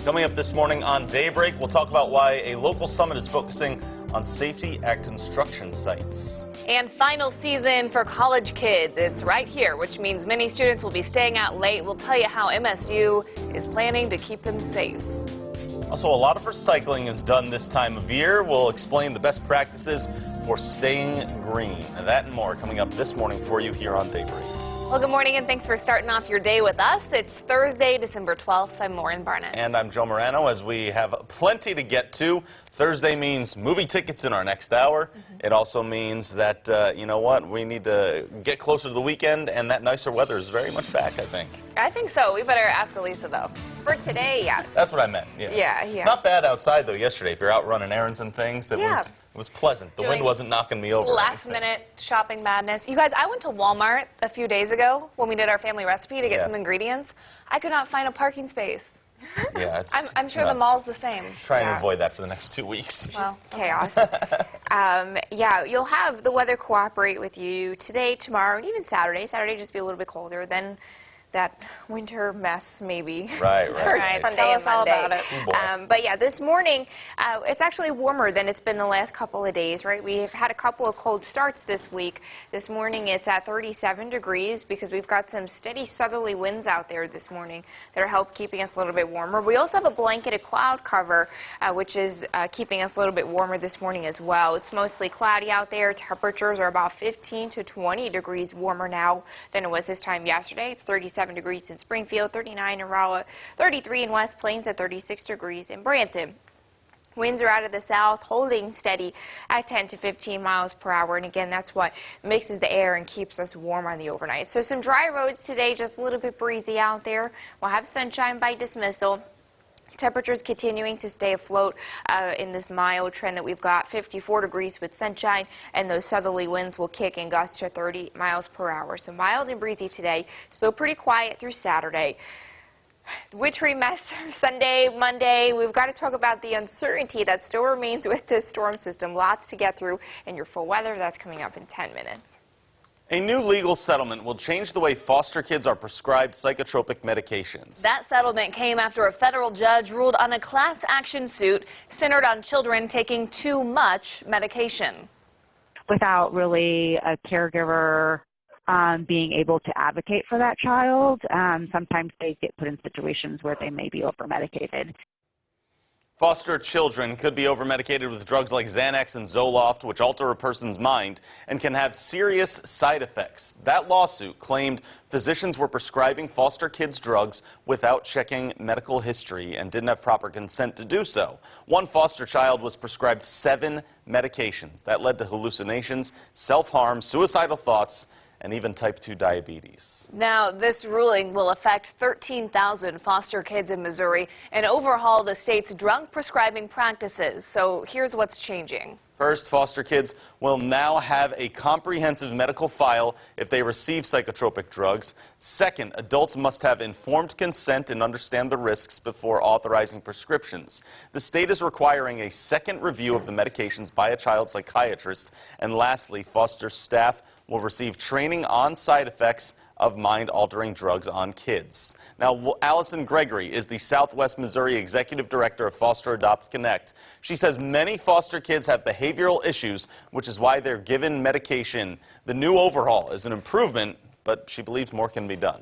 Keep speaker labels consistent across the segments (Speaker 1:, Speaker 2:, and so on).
Speaker 1: Coming up this morning on Daybreak, we'll talk about why a local summit is focusing on safety at construction sites.
Speaker 2: And final season for college kids. It's right here, which means many students will be staying out late. We'll tell you how MSU is planning to keep them safe.
Speaker 1: Also, a lot of recycling is done this time of year. We'll explain the best practices for staying green. Now, that and more coming up this morning for you here on Daybreak.
Speaker 2: Well, good morning and thanks for starting off your day with us. It's Thursday, December 12th. I'm Lauren Barnes.
Speaker 1: And I'm Joe Morano. As we have plenty to get to, Thursday means movie tickets in our next hour. It also means that, you know what, we need to get closer to the weekend, and that nicer weather is very much back, I think.
Speaker 2: I think so. We better ask Elisa, though.
Speaker 3: For today, yes.
Speaker 1: That's what I meant, yes.
Speaker 3: Yeah.
Speaker 1: Not bad outside, though, yesterday. If you're out running errands and things, it was pleasant. The wind wasn't knocking me over.
Speaker 2: Last-minute shopping madness. You guys, I went to Walmart a few days ago when we did our family recipe to get some ingredients. I could not find a parking space.
Speaker 1: Yeah,
Speaker 2: I'm sure the mall's the same.
Speaker 1: Try and avoid that for the next 2 weeks.
Speaker 3: Well, chaos. Yeah, you'll have the weather cooperate with you today, tomorrow, and even Saturday. Saturday just be a little bit colder than that winter mess, maybe.
Speaker 1: Right.
Speaker 3: Sunday
Speaker 2: Tell us all
Speaker 3: Monday.
Speaker 2: about it.
Speaker 3: But yeah, this morning, it's actually warmer than it's been the last couple of days, right? We've had a couple of cold starts this week. This morning, it's at 37 degrees because we've got some steady southerly winds out there this morning that are help keeping us a little bit warmer. We also have a blanketed cloud cover, which is keeping us a little bit warmer this morning as well. It's mostly cloudy out there. Temperatures are about 15 to 20 degrees warmer now than it was this time yesterday. It's 37 degrees in Springfield, 39 in Rolla, 33 in West Plains, at 36 degrees in Branson. Winds are out of the south, holding steady at 10 to 15 miles per hour. And again, that's what mixes the air and keeps us warm on the overnight. So some dry roads today, just a little bit breezy out there. We'll have sunshine by dismissal. Temperatures continuing to stay afloat in this mild trend that we've got. 54 degrees with sunshine, and those southerly winds will kick and gust to 30 miles per hour. So mild and breezy today. Still pretty quiet through Saturday. Wintry mess Sunday, Monday. We've got to talk about the uncertainty that still remains with this storm system. Lots to get through, and your full weather, that's coming up in 10 minutes.
Speaker 1: A new legal settlement will change the way foster kids are prescribed psychotropic medications.
Speaker 2: That settlement came after a federal judge ruled on a class action suit centered on children taking too much medication.
Speaker 4: Without really a caregiver being able to advocate for that child, sometimes they get put in situations where they may be over-medicated.
Speaker 1: Foster children could be overmedicated with drugs like Xanax and Zoloft, which alter a person's mind and can have serious side effects. That lawsuit claimed physicians were prescribing foster kids drugs without checking medical history and didn't have proper consent to do so. One foster child was prescribed 7 medications. That led to hallucinations, self-harm, suicidal thoughts, and even type 2 diabetes.
Speaker 2: Now, this ruling will affect 13,000 foster kids in Missouri and overhaul the state's drug prescribing practices. So here's what's changing.
Speaker 1: First, foster kids will now have a comprehensive medical file if they receive psychotropic drugs. Second, adults must have informed consent and understand the risks before authorizing prescriptions. The state is requiring a second review of the medications by a child psychiatrist. And lastly, foster staff will receive training on side effects of mind-altering drugs on kids. Now, Allison Gregory is the Southwest Missouri Executive Director of Foster Adopt Connect. She says many foster kids have behavioral issues, which is why they're given medication. The new overhaul is an improvement, but she believes more can be done.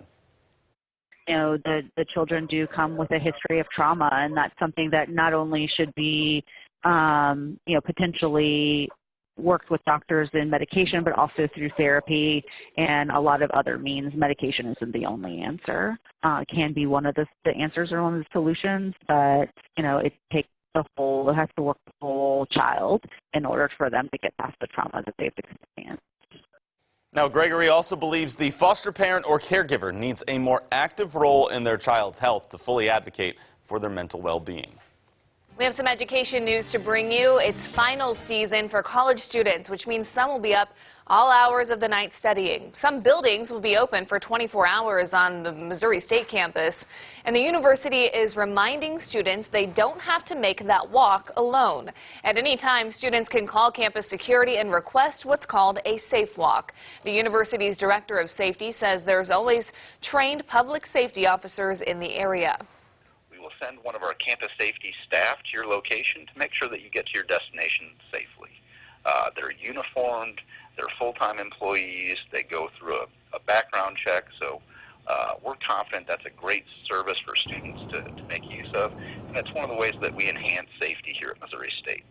Speaker 4: You know, the children do come with a history of trauma, and that's something that not only should be, potentially worked with doctors in medication, but also through therapy and a lot of other means. Medication isn't the only answer. It can be one of the answers or one of the solutions, but, it takes it has to work the whole child in order for them to get past the trauma that they've experienced.
Speaker 1: Now, Gregory also believes the foster parent or caregiver needs a more active role in their child's health to fully advocate for their mental well-being.
Speaker 2: We have some education news to bring you. It's final season for college students, which means some will be up all hours of the night studying. Some buildings will be open for 24 hours on the Missouri State campus. And the university is reminding students they don't have to make that walk alone. At any time, students can call campus security and request what's called a safe walk. The university's director of safety says there's always trained public safety officers in the area.
Speaker 5: send one of our campus safety staff to your location to make sure that you get to your destination safely. They're uniformed, they're full-time employees, they go through a background check, so we're confident that's a great service for students to make use of, and it's one of the ways that we enhance safety here at Missouri State.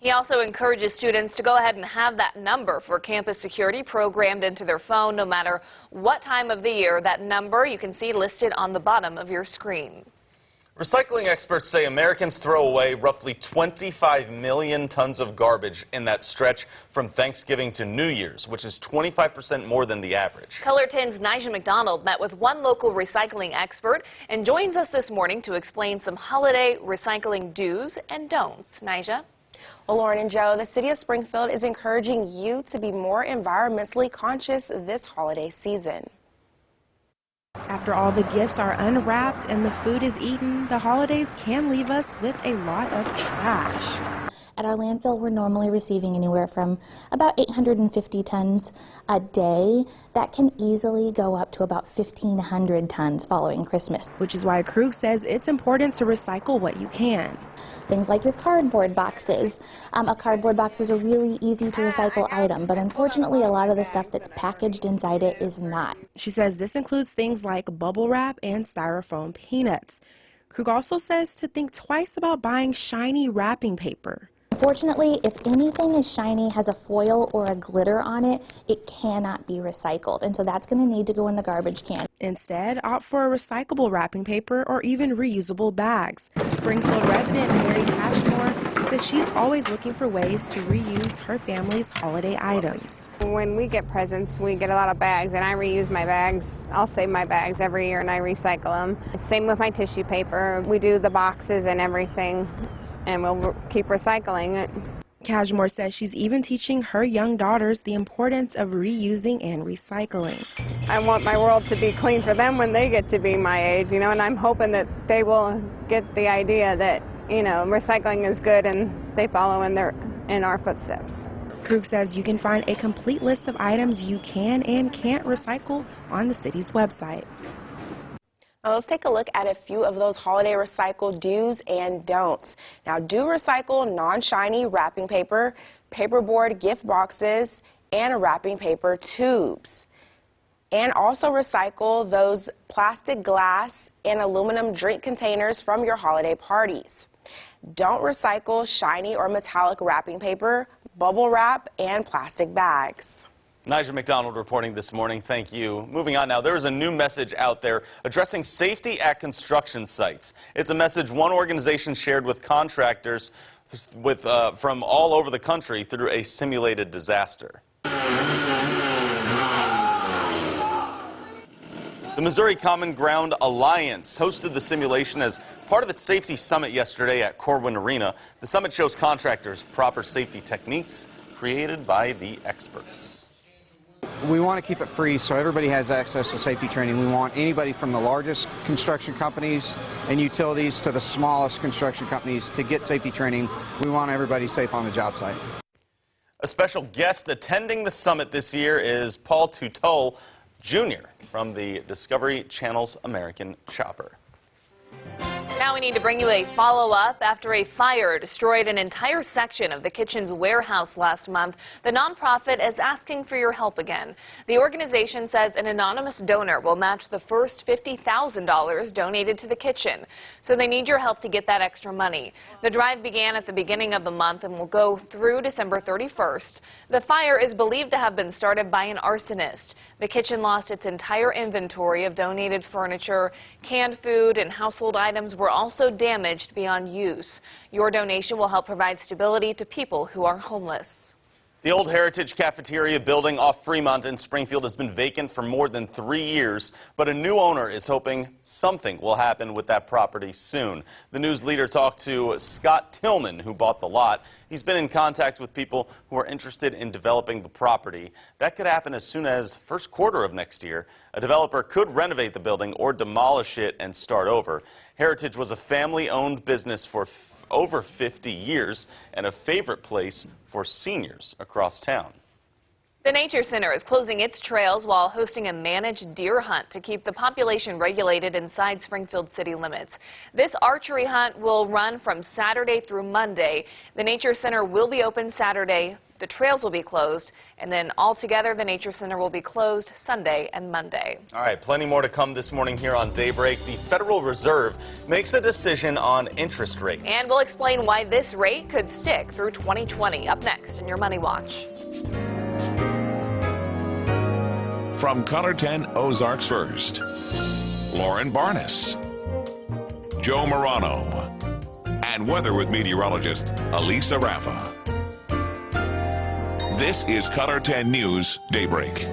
Speaker 2: He also encourages students to go ahead and have that number for campus security programmed into their phone no matter what time of the year. That number you can see listed on the bottom of your screen.
Speaker 1: Recycling experts say Americans throw away roughly 25 million tons of garbage in that stretch from Thanksgiving to New Year's, which is 25% more than the average.
Speaker 2: Color 10's Nija McDonald met with one local recycling expert and joins us this morning to explain some holiday recycling do's and don'ts. Nija?
Speaker 6: Well, Lauren and Joe, the city of Springfield is encouraging you to be more environmentally conscious this holiday season.
Speaker 7: After all the gifts are unwrapped and the food is eaten, the holidays can leave us with a lot of trash.
Speaker 8: At our landfill, we're normally receiving anywhere from about 850 tons a day. That can easily go up to about 1,500 tons following Christmas.
Speaker 7: Which is why Krug says it's important to recycle what you can.
Speaker 8: Things like your cardboard boxes. A cardboard box is a really easy to recycle item, but unfortunately a lot of the stuff that's packaged inside it is not.
Speaker 7: She says this includes things like bubble wrap and styrofoam peanuts. Krug also says to think twice about buying shiny wrapping paper.
Speaker 8: Unfortunately, if anything is shiny, has a foil or a glitter on it, it cannot be recycled, and so that's going to need to go in the garbage can.
Speaker 7: Instead, opt for a recyclable wrapping paper or even reusable bags. Springfield resident Mary Cashmore says she's always looking for ways to reuse her family's holiday items.
Speaker 9: When we get presents, we get a lot of bags, and I reuse my bags. I'll save my bags every year and I recycle them. Same with my tissue paper. We do the boxes and everything, and we'll keep recycling it.
Speaker 7: Cashmore says she's even teaching her young daughters the importance of reusing and recycling.
Speaker 9: I want my world to be clean for them when they get to be my age, you know, and I'm hoping that they will get the idea that, you know, recycling is good and they follow in our footsteps.
Speaker 7: Krug says you can find a complete list of items you can and can't recycle on the city's website.
Speaker 6: Now let's take a look at a few of those holiday recycle do's and don'ts. Now, do recycle non-shiny wrapping paper, paperboard gift boxes, and wrapping paper tubes. And also recycle those plastic, glass, and aluminum drink containers from your holiday parties. Don't recycle shiny or metallic wrapping paper, bubble wrap, and plastic bags.
Speaker 1: Nija McDonald reporting this morning. Thank you. Moving on now, there is a new message out there addressing safety at construction sites. It's a message one organization shared with contractors from all over the country through a simulated disaster. The Missouri Common Ground Alliance hosted the simulation as part of its safety summit yesterday at Corwin Arena. The summit shows contractors proper safety techniques created by the experts.
Speaker 10: We want to keep it free so everybody has access to safety training. We want anybody from the largest construction companies and utilities to the smallest construction companies to get safety training. We want everybody safe on the job site.
Speaker 1: A special guest attending the summit this year is Paul Tuttle Jr. from the Discovery Channel's American Chopper.
Speaker 2: Now we need to bring you a follow-up. After a fire destroyed an entire section of the kitchen's warehouse last month, the nonprofit is asking for your help again. The organization says an anonymous donor will match the first $50,000 donated to the kitchen. So they need your help to get that extra money. The drive began at the beginning of the month and will go through December 31st. The fire is believed to have been started by an arsonist. The kitchen lost its entire inventory of donated furniture. Canned food and household items were also damaged beyond use. Your donation will help provide stability to people who are homeless.
Speaker 1: The old Heritage Cafeteria building off Fremont in Springfield has been vacant for more than 3 years, but a new owner is hoping something will happen with that property soon. The news leader talked to Scott Tillman, who bought the lot. He's been in contact with people who are interested in developing the property. That could happen as soon as first quarter of next year. A developer could renovate the building or demolish it and start over. Heritage was a family-owned business for over 50 years and a favorite place for seniors across town.
Speaker 2: The Nature Center is closing its trails while hosting a managed deer hunt to keep the population regulated inside Springfield city limits. This archery hunt will run from Saturday through Monday. The Nature Center will be open Saturday. The trails will be closed, and then altogether the Nature Center will be closed Sunday and Monday.
Speaker 1: All right, plenty more to come this morning here on Daybreak. The Federal Reserve makes a decision on interest rates.
Speaker 2: And we'll explain why this rate could stick through 2020. Up next in your Money Watch.
Speaker 11: From Color 10 Ozarks First, Lauren Barnes, Joe Morano, and weather with meteorologist Elisa Raffa. This is Color 10 News Daybreak.